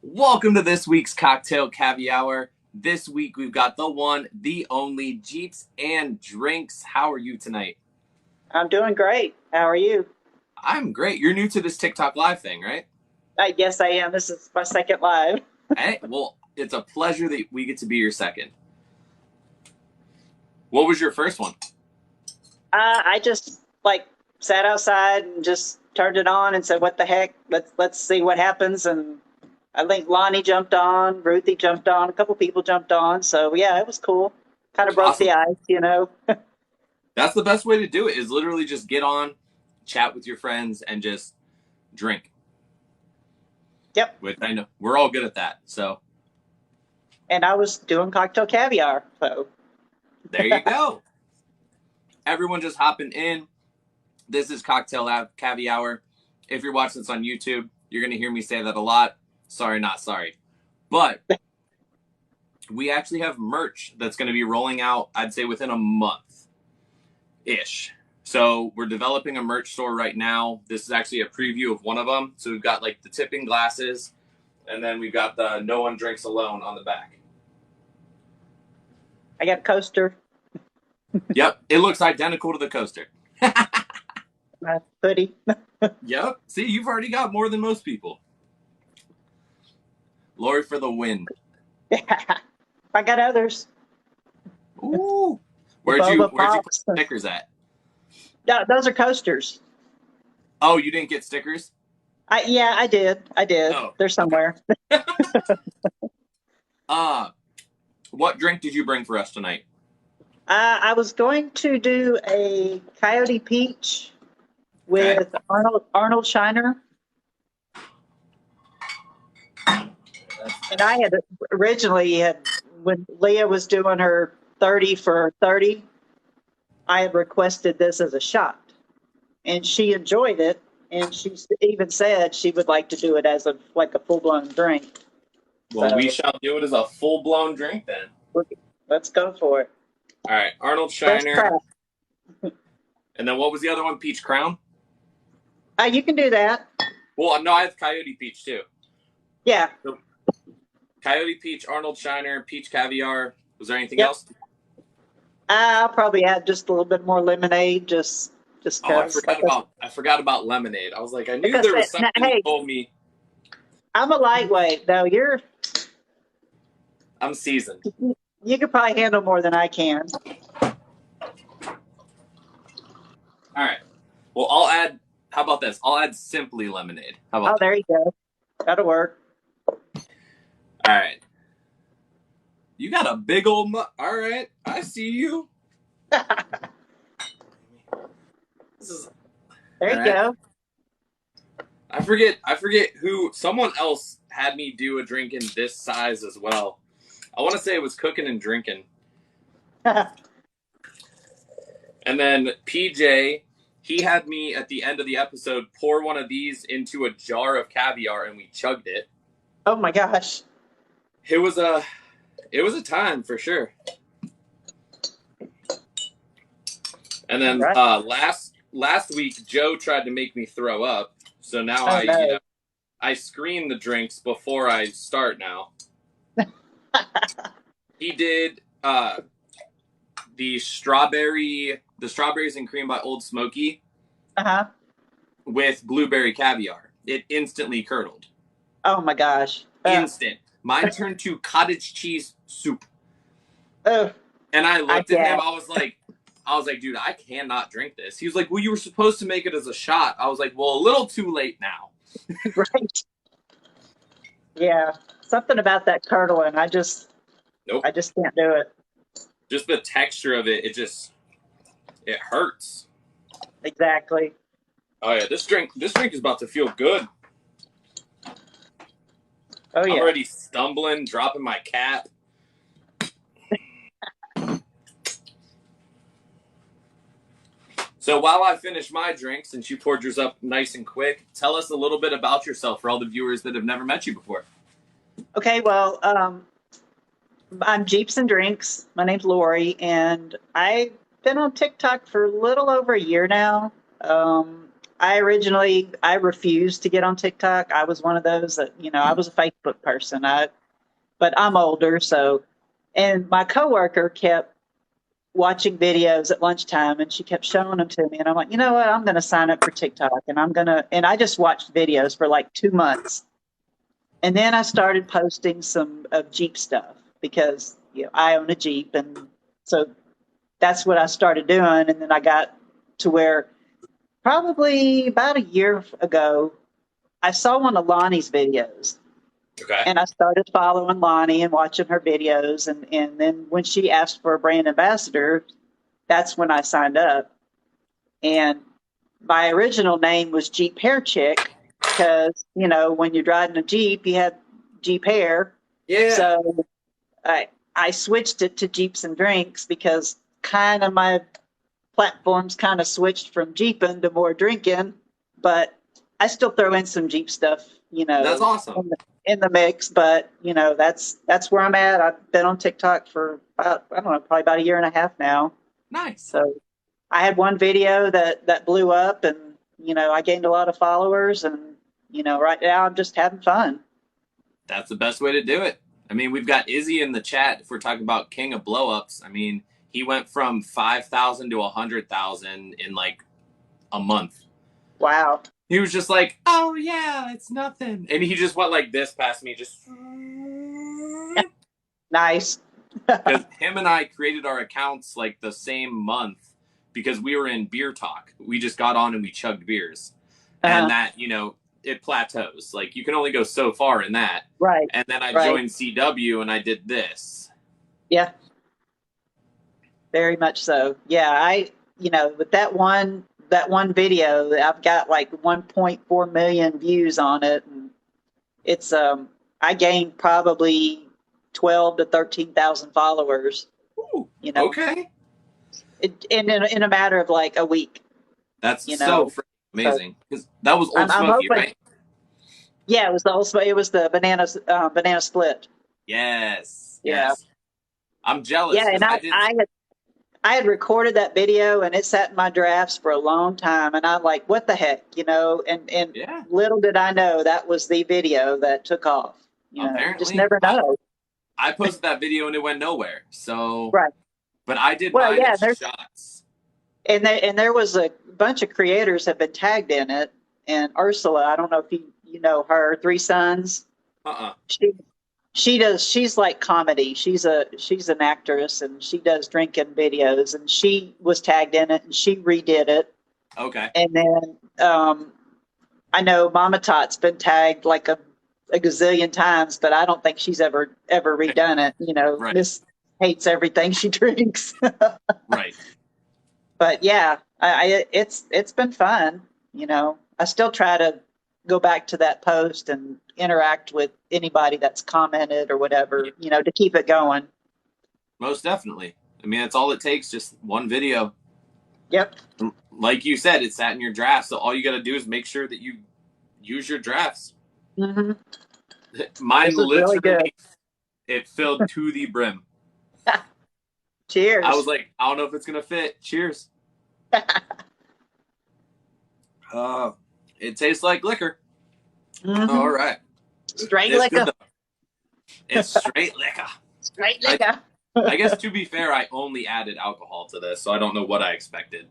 Welcome to this week's Cocktail Cavihour. This week we've got the one, the only Jeeps and Drinks. How are you tonight? I'm doing great. How are you? I'm great. You're new to this TikTok live thing, right? I guess I am. This is my second live. Hey, well, it's a pleasure that we get to be your second. What was your first one? I just sat outside and just turned it on and said, "What the heck? Let's see what happens." And I think Lonnie jumped on, Ruthie jumped on, a couple people jumped on. So yeah, it was cool. Kind of broke Awesome. the ice. That's the best way to do it, is literally just get on, chat with your friends, and just drink. Yep. Which I know we're all good at that. So And I was doing cocktail caviar. So there you go. Everyone just hopping in. This is Cocktail Caviar. If you're watching this on YouTube, you're going to hear me say that a lot. Sorry, not sorry. But we actually have merch that's going to be rolling out, I'd say, within a month-ish. So we're developing a merch store right now. This is actually a preview of one of them. So we've got like the tipping glasses, and then we've got the no one drinks alone on the back. I got a coaster, Yep, it looks identical to the coaster. my hoodie. Yep. See, you've already got more than most people. Lori for the win. I got others. Ooh. The Where'd you boba put pops. stickers at? No, those are coasters. Oh, you didn't get stickers? Yeah, I did. I did. Oh, They're okay. somewhere. Uh, what drink did you bring for us tonight? I was going to do a Coyote Peach Okay. with Arnold Shiner, and I had originally had when Leah was doing her 30 for 30, I had requested this as a shot, and she enjoyed it, and she even said she would like to do it as a full blown drink. Well, we So shall do it as a full blown drink then. let's go for it. All right, Arnold Fresh Shiner, craft. and then what was the other one? Peach Crown. You can do that. Well, no, I have Coyote Peach too. Yeah. So, Coyote Peach, Arnold Shiner, Peach Caviar. Was there anything Yep. else? I'll probably add just a little bit more lemonade, just Oh, because, I forgot about lemonade. I was like, I like knew I there said, was something you hey, told me. I'm a lightweight. Though I'm seasoned. you could probably handle more than I can. All right. Well, I'll add. How about this? I'll add simply lemonade. How Oh, about that? there you go. That'll work. All right. You got a big old. All right. I see you. This is There all you right. go. I forget. I forget who. Someone else had me do a drink in this size as well. I want to say it was cooking and drinking. And then PJ, he had me at the end of the episode pour one of these into a jar of caviar, and we chugged it. Oh my gosh. It was a. It was a time for sure. And All then right. last week Joe tried to make me throw up. So now Oh no. I screen the drinks before I start now. He did the strawberries and cream by Old Smoky Uh-huh. with blueberry caviar. It instantly curdled. Oh my gosh. Instant. Mine turned to cottage cheese soup. Oh, And I I looked at him, guess. I was like, dude, I cannot drink this. He was like, well, you were supposed to make it as a shot. I was like, well, a little too late now. Right. Yeah. Something about that curdling. Nope. I just can't do it. Just the texture of it, it hurts. Exactly. Oh yeah, this drink is about to feel good. Oh I'm yeah. already stumbling, dropping my cap. So while I finish my drink, since you poured yours up nice and quick, tell us a little bit about yourself for all the viewers that have never met you before. Okay, well, I'm Jeepsanddrinks. My name's Lori, and I've been on TikTok for a little over a year now. I originally, I refused to get on TikTok. I was one of those that, I was a Facebook person. But I'm older, so, and my coworker kept watching videos at lunchtime and she kept showing them to me. And I'm like, you know what? I'm going to sign up for TikTok and I just watched videos for like 2 months. And then I started posting some of Jeep stuff because, I own a Jeep. And so that's what I started doing. And then I got to where probably about a year ago, I saw one of Lonnie's videos. Okay. And I started following Lonnie and watching her videos. And then when she asked for a brand ambassador, that's when I signed up. And my original name was Jeep Hair Chick because, when you're driving a Jeep, you have Jeep hair. Yeah. So I switched it to Jeepsanddrinks because kind of my platforms kind of switched from Jeeping to more drinking, but I still throw in some Jeep stuff, That's awesome. in the mix. But that's where I'm at. I've been on TikTok for about, I don't know, probably about a year and a half now. Nice. So I had one video that blew up, and I gained a lot of followers, and right now I'm just having fun. That's the best way to do it. I mean, we've got Izzy in the chat. If we're talking about king of blow-ups, I mean, he went from 5,000 to 100,000 in like a month. Wow. He was just like, oh yeah, it's nothing. And he just went like this past me, just Nice. because him and I created our accounts like the same month because we were in beer talk. We just got on and we chugged beers. And that, it plateaus. Like you can only go so far in that. Right. And then I joined CW and I did this. Yeah. Very much so. Yeah, with that one video, I've got like 1.4 million views on it, and it's I gained probably 12 to 13,000 followers. Ooh, okay. In a matter of like a week. That's so freaking amazing. Because that was Old I'm Smoky, hoping, right? Yeah, it was the banana split. Yes. Yeah. I'm jealous. Yeah, and I had recorded that video and it sat in my drafts for a long time, and I'm like, what the heck, and yeah. Little did I know that was the video that took off. Apparently. You just never know. I posted that video and it went nowhere. So right. But I did mine as shots. And there was a bunch of creators have been tagged in it, and Ursula, I don't know if you know her, Three Sons. She's like comedy. She's an actress, and she does drinking videos, and she was tagged in it and she redid it. Okay. And then I know Mama Tot's been tagged like a gazillion times, but I don't think she's ever redone it. Right. Miss hates everything she drinks. Right. But yeah, it's been fun. I still try to go back to that post and interact with anybody that's commented or whatever, to keep it going. Most definitely. I mean, that's all it takes, just one video. Yep. Like you said, it sat in your drafts, so all you got to do is make sure that you use your drafts. Mm-hmm. Mine literally, really it filled to the brim. Cheers. I was like, I don't know if it's going to fit. Cheers. It tastes like liquor. Mm-hmm. All right. Straight liquor. It's straight liquor. Straight liquor. I guess to be fair, I only added alcohol to this, so I don't know what I expected.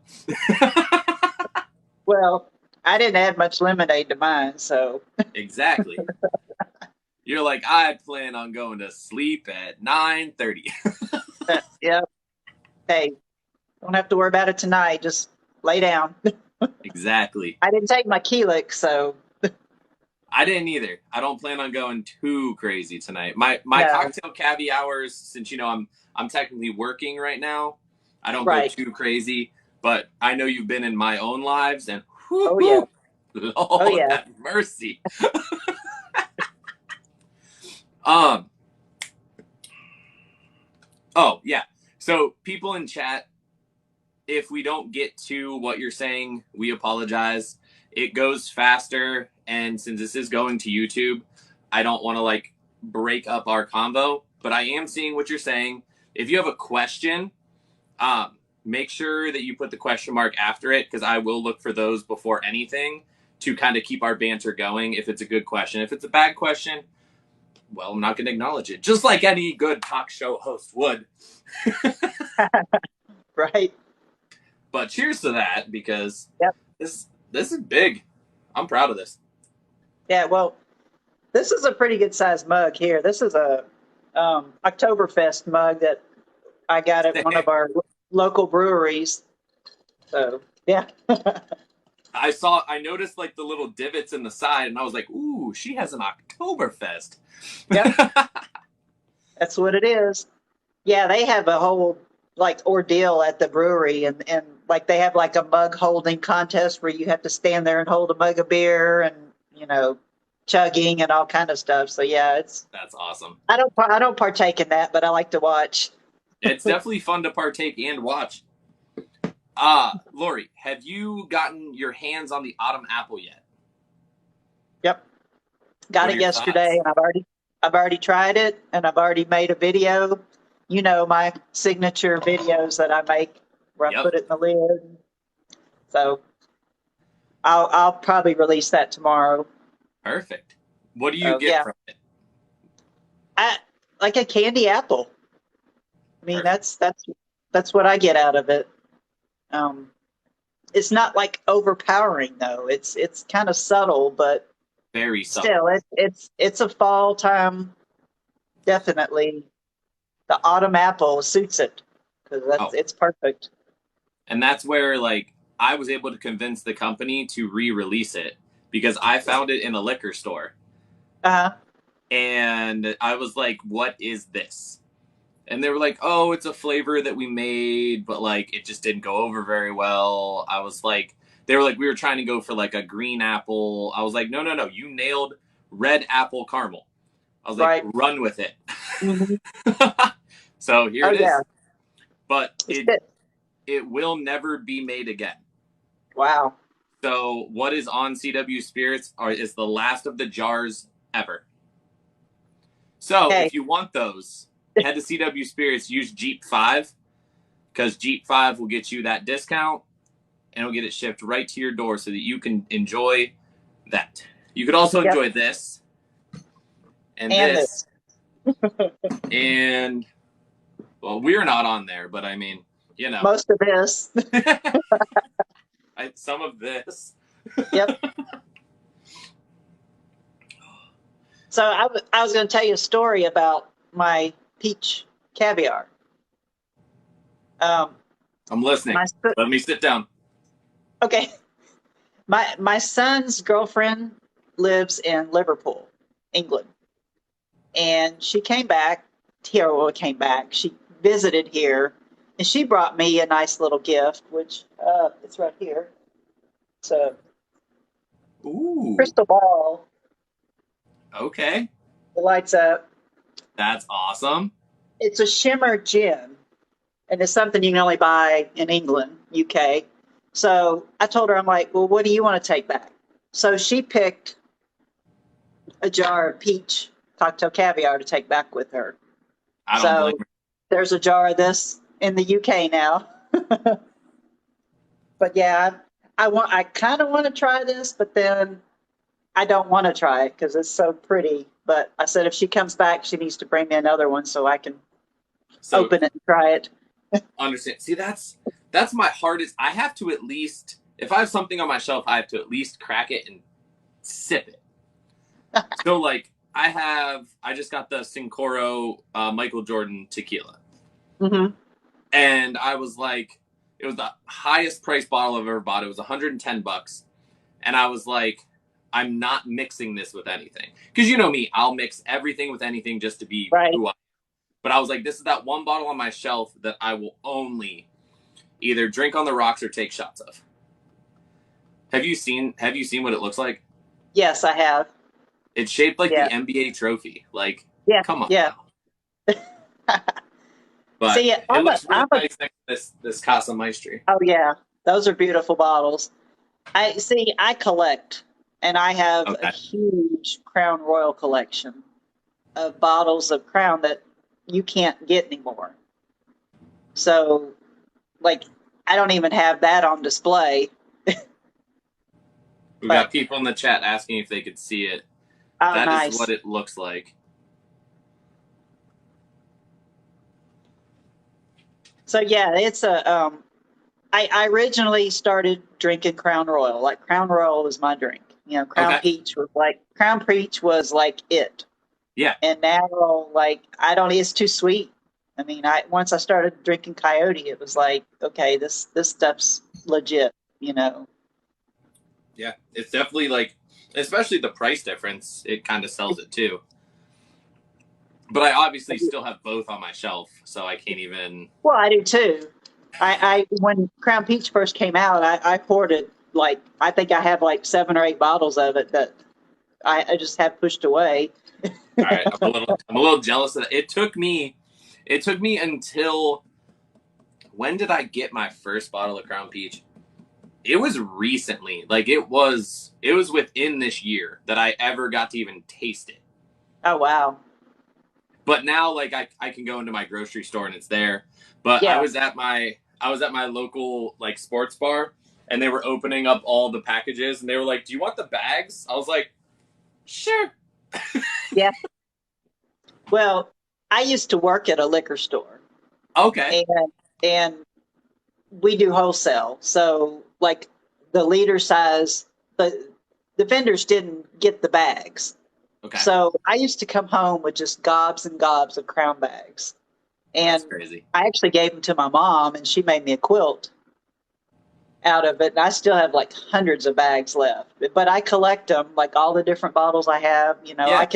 Well, I didn't add much lemonade to mine, so. Exactly. You're like, I plan on going to sleep at 9:30. Yeah. Hey, don't have to worry about it tonight. Just lay down. Exactly. I didn't take my Keelix, so. I didn't either. I don't plan on going too crazy tonight. My cocktail cavihours, since I'm technically working right now, I don't go too crazy. But I know you've been in my own lives, and Lord have mercy. Oh yeah. So people in chat, if we don't get to what you're saying, we apologize. It goes faster, and since this is going to YouTube, I don't want to break up our convo, but I am seeing what you're saying. If you have a question, make sure that you put the question mark after it, because I will look for those before anything to kind of keep our banter going if it's a good question. If it's a bad question, well, I'm not going to acknowledge it, just like any good talk show host would. Right. But cheers to that, because Yep. this is big. I'm proud of this. Yeah, well, this is a pretty good sized mug here. This is a Oktoberfest mug that I got at one of our local breweries. So, yeah. I noticed like the little divots in the side, and I was like, ooh, she has an Oktoberfest. Yep. That's what it is. Yeah, they have a whole like ordeal at the brewery, and like they have like a mug holding contest where you have to stand there and hold a mug of beer, and chugging and all kind of stuff. So yeah, That's awesome. I don't partake in that, but I like to watch. It's definitely fun to partake and watch. Lori, have you gotten your hands on the autumn apple yet? Yep. Got it yesterday, and I've already tried it, and I've already made a video. You know, my signature videos that I make where I put it in the lid. So I'll probably release that tomorrow. Perfect. What do you get from it? I like a candy apple. I mean, that's what I get out of it. It's not like overpowering though. It's kind of subtle, but very subtle. Still, it's a fall time. Definitely, the autumn apple suits it because it's perfect. And that's where like I was able to convince the company to re-release it because I found it in a liquor store. And I was like, "What is this?" And they were like, "Oh, it's a flavor that we made, but like it just didn't go over very well." I was like, they were like, we were trying to go for like a green apple. I was like, no, you nailed red apple caramel. I was like, run with it. Mm-hmm. So here it is. Yeah. But it will never be made again. Wow. So what is on CW Spirits is the last of the jars ever. So if you want those, head to CW Spirits, use Jeep 5 because Jeep 5 will get you that discount and it'll get it shipped right to your door so that you can enjoy that. You could also enjoy this and this. And, well, we're not on there, but I mean, most of this. Some of this. Yep. So I was going to tell you a story about my peach caviar. I'm listening. Let me sit down. Okay. My son's girlfriend lives in Liverpool, England. And she came back here. Well, she visited here. And she brought me a nice little gift, which it's right here. It's a crystal ball. Okay. It lights up. That's awesome. It's a shimmer gem, and it's something you can only buy in England, UK. So I told her, I'm like, well, what do you want to take back? So she picked a jar of peach cocktail caviar to take back with her. I don't blame her. There's a jar of this in the UK now. But yeah, I kind of want to try this, but then I don't want to try it because it's so pretty. But I said if she comes back, she needs to bring me another one so I can open it and try it. Understand. See, that's my hardest. I have to at least, if I have something on my shelf, I have to at least crack it and sip it. So like I just got the Sincoro Michael Jordan tequila. Mm-hmm. And I was like, it was the highest price bottle I've ever bought. It was $110. And I was like, I'm not mixing this with anything. Because you know me, I'll mix everything with anything just to be who I am. But I was like, this is that one bottle on my shelf that I will only either drink on the rocks or take shots of. Have you seen what it looks like? Yes, I have. It's shaped like the NBA trophy. Like, come on. Yeah. But see, it looks really nice next to this Casa Maestri. Oh, yeah. Those are beautiful bottles. I collect, and I have a huge Crown Royal collection of bottles of Crown that you can't get anymore. So, like, I don't even have that on display. We But got people in the chat asking if they could see it. oh, That is nice. what it looks like. So yeah, it's a. I originally started drinking Crown Royal. Like Crown Royal was my drink. You know, Okay. Crown Peach was like it. Yeah. And now, like, I don't. It's too sweet. I mean, once I started drinking Coyote, it was like, okay, this stuff's legit. You know. Yeah. It's definitely like, especially the price difference, it kind of sells it too. But I obviously still have both on my shelf, so I can't even. Well, I do too. I when Crown Peach first came out, I hoarded like I think I have like 7 or 8 bottles of it that I just have pushed away. All right, I'm a little jealous of that. It took me until when did I get my first bottle of Crown Peach? It was recently. Like it was within this year that I ever got to even taste it. Oh wow! But now like I can go into my grocery store and it's there. But Yeah, I was at my local like sports bar and they were opening up all the packages and they were like, "Do you want the bags?" I was like, "Sure." yeah. Well, I used to work at a liquor store, Okay. and we do wholesale. So like the liter size, the vendors didn't get the bags. Okay. So I used to come home with just gobs and gobs of Crown bags. And That's crazy. I actually gave them to my mom, and she made me a quilt out of it. And I still have like hundreds of bags left, but I collect them, like all the different bottles I have. You know, Yeah. I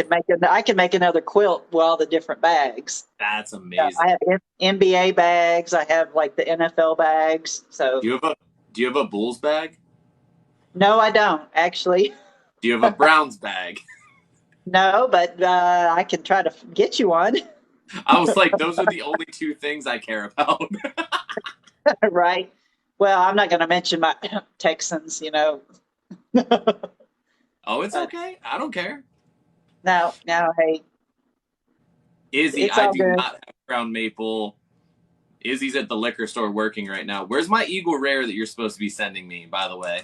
can make another quilt with all the different bags. That's amazing. I have NBA bags. I have like the NFL bags. So Do you have a Bulls bag? no, I don't actually. Do you have a Browns bag? No, but I can try to get you one. I was like, those are the only two things I care about. Right. Well, I'm not going to mention my Texans. You know. Oh, it's okay. I don't care. No, hey, Izzy, it's I all do good. not have Crown Maple. Izzy's at the liquor store working right now. Where's my Eagle Rare that you're supposed to be sending me, by the way?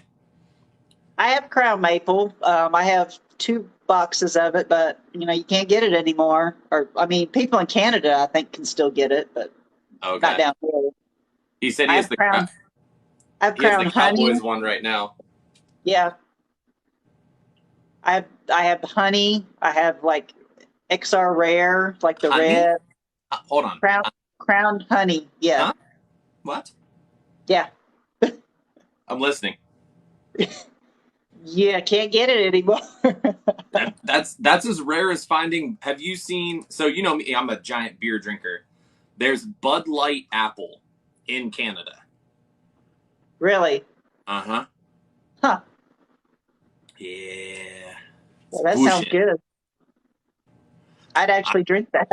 I have Crown Maple. I have 2 boxes of it, but you know you can't get it anymore. Or I mean, people in Canada I think can still get it, but not Okay. down here. He said I have Crown. I have he has Crown the Honey. Cowboys one right now. Yeah, I have Honey. I have like XR Rare, like the Honey? red Hold on. Crown Honey. Yeah, Huh? What? yeah, I'm listening. yeah. Can't get it anymore. That's as rare as finding. Have you seen? So you know me, I'm a giant beer drinker. There's Bud Light Apple in Canada. Really? Uh-huh. Huh. Yeah. Well, that sounds good. I'd actually drink that.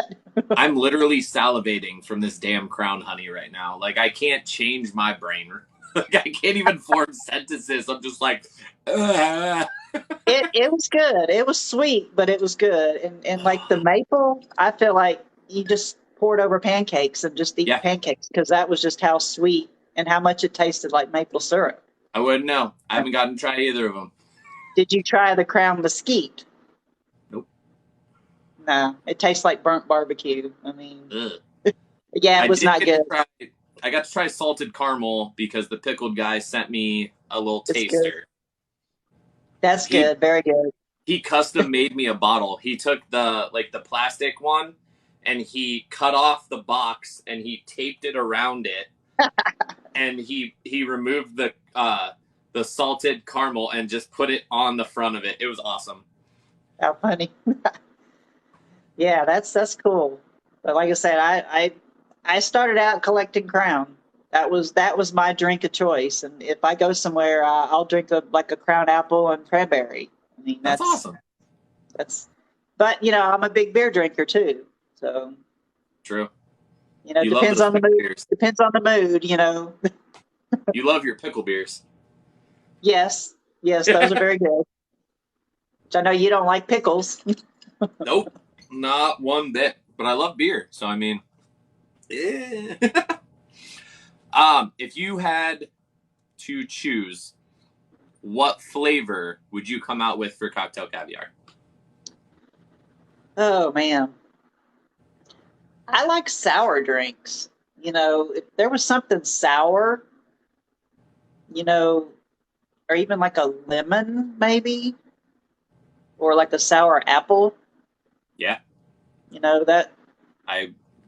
I'm literally salivating from this damn Crown Honey right now. Like I can't change my brain. Like I can't even form sentences. I'm just like, ugh. It was good. It was sweet, but it was good. And like the maple, I feel like you just pour it over pancakes and just eat Yeah, pancakes because that was just how sweet and how much it tasted like maple syrup. I wouldn't know. I haven't gotten to try either of them. Did you try the Crown Mesquite? Nope. No, it tastes like burnt barbecue. I mean, Ugh. yeah, it was not good. I got to try salted caramel because the pickled guy sent me a little It's good. taster. That's He good. Very good. he custom made me a bottle. He took the plastic one and he cut off the box and he taped it around it and he removed the salted caramel and just put it on the front of it. It was awesome. How funny. Yeah, that's cool. But like I said, I started out collecting Crown. That was my drink of choice. And if I go somewhere, I'll drink like a Crown Apple and cranberry. I mean, That's awesome. that's. But you know, I'm a big beer drinker too. So True. you know, You love depends those on the pickle mood. beers. Depends on the mood. You know. You love your pickle beers. Yes, those are very good. Which I know you don't like pickles. Nope, not one bit. But I love beer, so I mean, eh. If you had to choose, what flavor would you come out with for cocktail caviar? Oh man, I like sour drinks. You know, if there was something sour, you know, or even like a lemon maybe, or like a sour apple. Yeah, You know that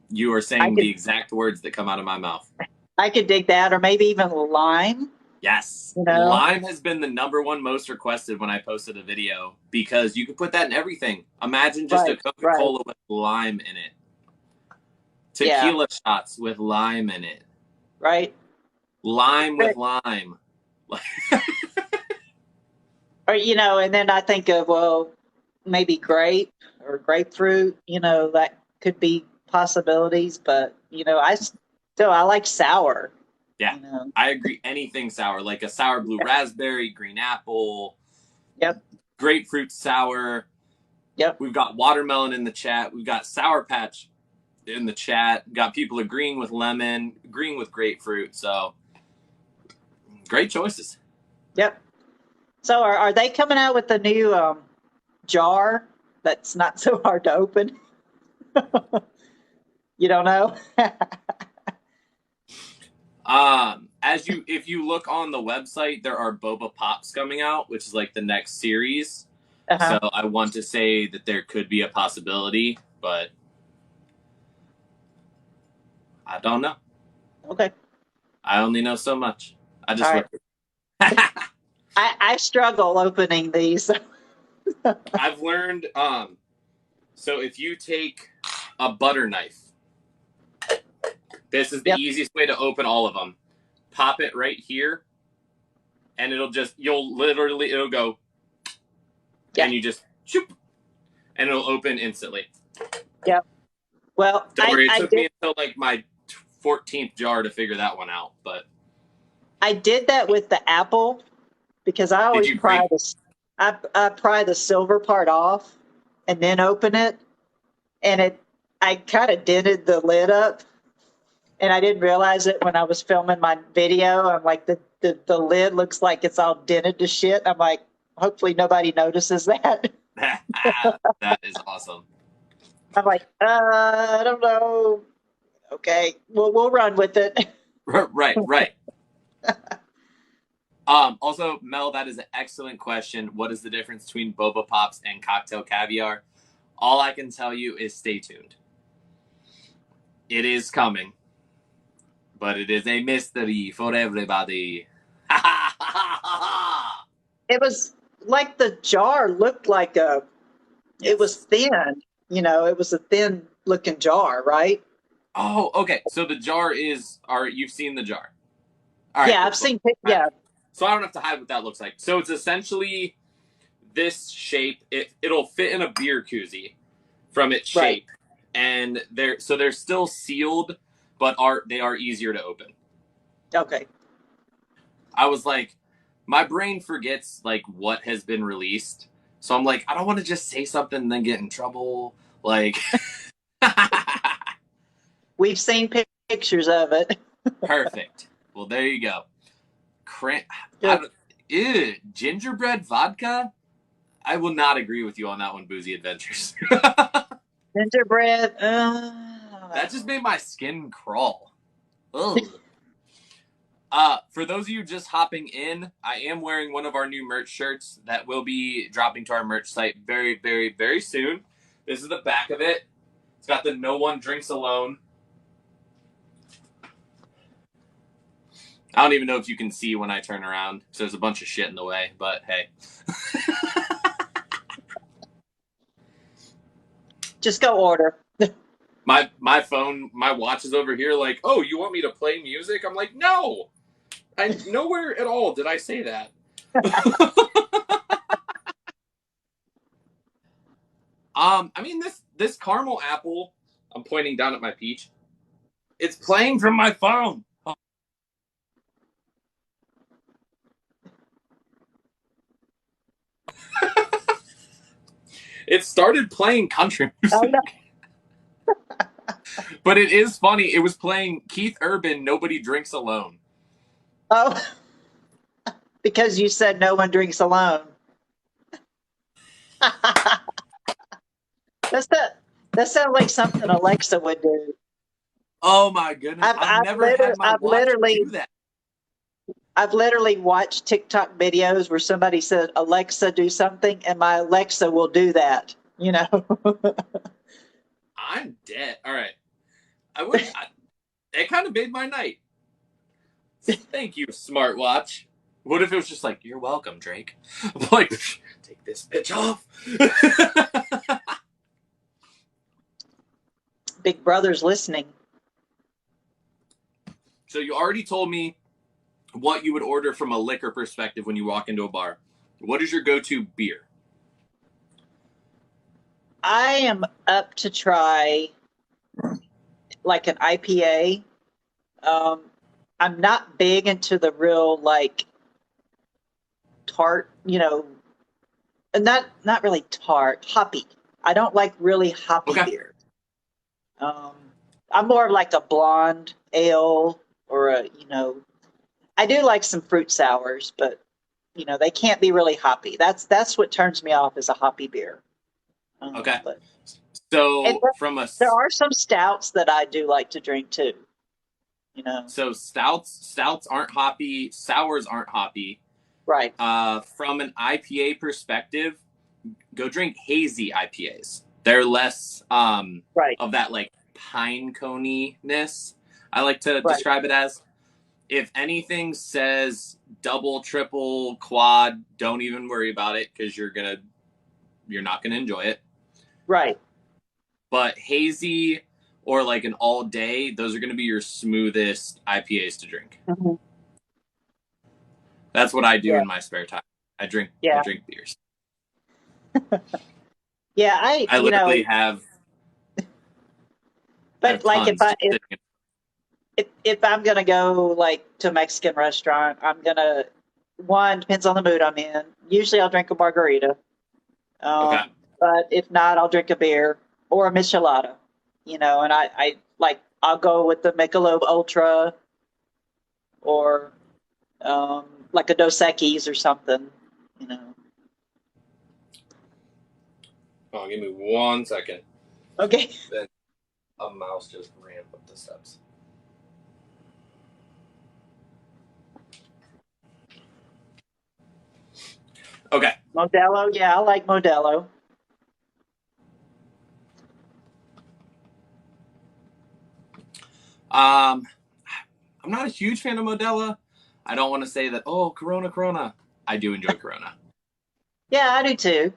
you are I saying could the exact words that come out of my mouth. I could dig that, or maybe even lime. Yes. You know, Lime has been the #1 most requested when I posted a video because you can put that in everything. Imagine just a right, right, Coca-Cola with lime in it. yeah, Tequila shots with lime in it. right. Lime with lime. Or you know, and then I think of well, maybe grape or grapefruit. You know, that could be possibilities. But you know, I like sour. Yeah, You know, I agree. Anything sour, like a sour blue raspberry, green apple, yep, grapefruit sour. yep. We've got watermelon in the chat. We've got Sour Patch in the chat. Got people agreeing with lemon, agreeing with grapefruit. So great choices. Yep. So are they coming out with a new jar that's not so hard to open? You don't know? If you look on the website, there are boba pops coming out, which is like the next series. Uh-huh. So I want to say that there could be a possibility, but I don't know. Okay. I only know so much. I just All right. looked. I struggle opening these. I've learned. So if you take a butter knife, this is the Yep. easiest way to open all of them. Pop it right here, and it'll go, Yeah. and you just shoop, and it'll open instantly. Yep. Well, Don't worry, it I took did me until like my 14th jar to figure that one out. But I did that with the apple because I did always you break? I pry the silver part off and then open it, and I kind of dented the lid up, and I didn't realize it when I was filming my video. I'm like the lid looks like it's all dented to shit. I'm like, hopefully nobody notices that. That is awesome. I'm like, I don't know. Okay, we'll run with it. Right. Also, Mel, that is an excellent question. What is the difference between boba pops and cocktail caviar? All I can tell you is stay tuned. It is coming, but it is a mystery for everybody. It was like the jar looked like it was Yes. thin. You know, it was a thin looking jar, right? Oh, okay. So the jar you've seen the jar. All right, Yeah, cool. I've seen. Yeah, So I don't have to hide what that looks like. So it's essentially this shape. It'll fit in a beer koozie from its right. shape, and they're still sealed, but they are easier to open. Okay. I was like, my brain forgets like what has been released, so I'm like, I don't want to just say something and then get in trouble. Like, We've seen pictures of it. perfect. Well, there you go. Good. Gingerbread vodka. I will not agree with you on that one, Boozy Adventures. Gingerbread. That just made my skin crawl. Ugh. For those of you just hopping in, I am wearing one of our new merch shirts that will be dropping to our merch site very, very, very soon. This is the back of it. It's got the "No one drinks alone." I don't even know if you can see when I turn around, so there's a bunch of shit in the way, but hey. Just go order. My phone, my watch is over here like, oh, you want me to play music? I'm like, no! Nowhere at all did I say that. I mean, this caramel apple, I'm pointing down at my peach, it's playing from my phone. It started playing country music. Oh no. But it is funny. It was playing Keith Urban, Nobody Drinks Alone. Oh, because you said no one drinks alone. That's that. That sounds like something Alexa would do. Oh my goodness. I've I've I've, never liter- had my I've watch literally do that. I've literally watched TikTok videos where somebody said Alexa do something, and my Alexa will do that. You know. I'm dead. All right. It kind of made my night. Thank you, smartwatch. What if it was just like, you're welcome, Drake? I'm like, take this bitch off. Big Brother's listening. So you already told me what you would order from a liquor perspective when you walk into a bar. What is your go-to beer? I am up to try like an IPA. Um, I'm not big into the real like tart, not really tart, hoppy. I don't like really hoppy Okay. beer. I'm more of like a blonde ale or I do like some fruit sours, but they can't be really hoppy. That's what turns me off is a hoppy beer. Okay. But and So from a there are some stouts that I do like to drink too. so stouts aren't hoppy, sours aren't hoppy. Right. From an IPA perspective, go drink hazy IPAs. They're less Right. of that like pine coney-ness. I like to Right. describe it as. If anything says double, triple, quad, don't even worry about it because you're not gonna enjoy it. Right. But hazy or like an all day, those are gonna be your smoothest IPAs to drink. Mm-hmm. That's what I do Yeah. in my spare time. I drink Yeah. beers. Yeah. I literally have But like tons just sitting in. if I'm gonna go like to a Mexican restaurant, I'm gonna one depends on the mood I'm in. Usually I'll drink a margarita. Okay. But if not, I'll drink a beer or a michelada. And I like I'll go with the Michelob Ultra or like a Dos Equis or something. You know. Oh, give me 1 second. Okay. Then a mouse just ran up the steps. Okay. Modelo, yeah, I like Modelo. I'm not a huge fan of Modelo. I don't want to say that, oh, Corona. I do enjoy Corona. Yeah, I do too.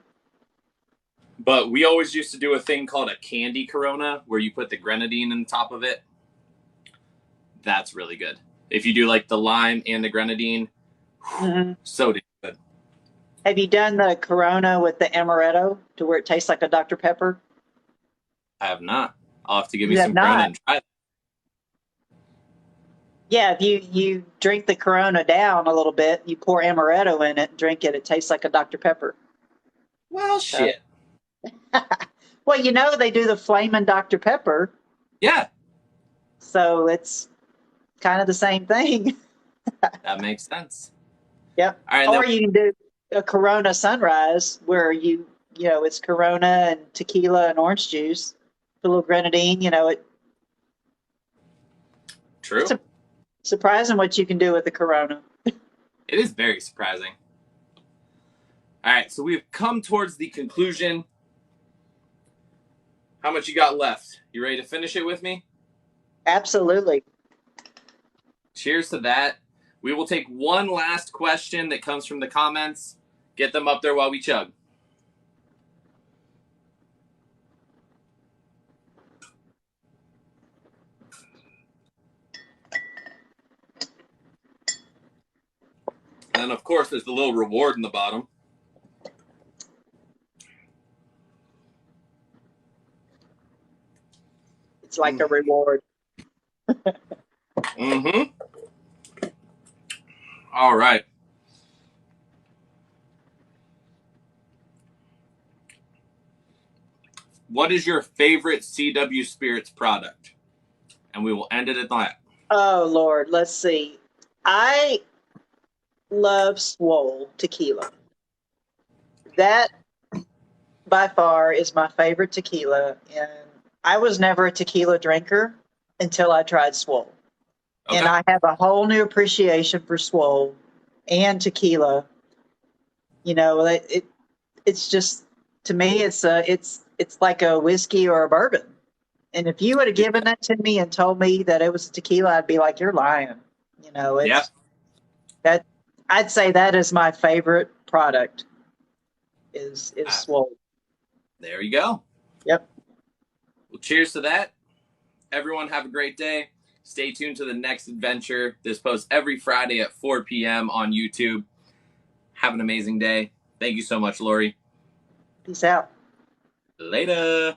But we always used to do a thing called a candy Corona where you put the grenadine on top of it. That's really good. If you do like the lime and the grenadine, Mm-hmm. so damn good. Have you done the Corona with the amaretto to where it tastes like a Dr. Pepper? I have not. I'll have to give me You have some Corona not. and try it. Yeah, if you drink the Corona down a little bit, you pour amaretto in it and drink it, it tastes like a Dr. Pepper. Well, So, shit. well, they do the flaming Dr. Pepper, Yeah, so it's kind of the same thing. that makes sense. Yep. All right, Or then, you can do a Corona sunrise where it's Corona and tequila and orange juice, a little grenadine. true. It's surprising what you can do with the Corona. It is very surprising. All right, so we've come towards the conclusion. How much you got left? You ready to finish it with me? Absolutely. Cheers to that. We will take one last question that comes from the comments. Get them up there while we chug. And then, of course, there's the little reward in the bottom. It's like a reward. Mm-hmm. All right. What is your favorite CW Spirits product? And we will end it at that. Oh, Lord. Let's see. I love Swole tequila. That by far is my favorite tequila. And I was never a tequila drinker until I tried Swole. Okay. And I have a whole new appreciation for Swole and tequila. You know, it's just, to me, it's like a whiskey or a bourbon. And if you would have given that to me and told me that it was tequila, I'd be like, you're lying. You know, Yeah. that I'd say that is my favorite product is Swole. There you go. Yep. Well, cheers to that. Everyone have a great day. Stay tuned to the next adventure. This posts every Friday at 4 p.m. on YouTube. Have an amazing day. Thank you so much, Lori. Peace out. Later.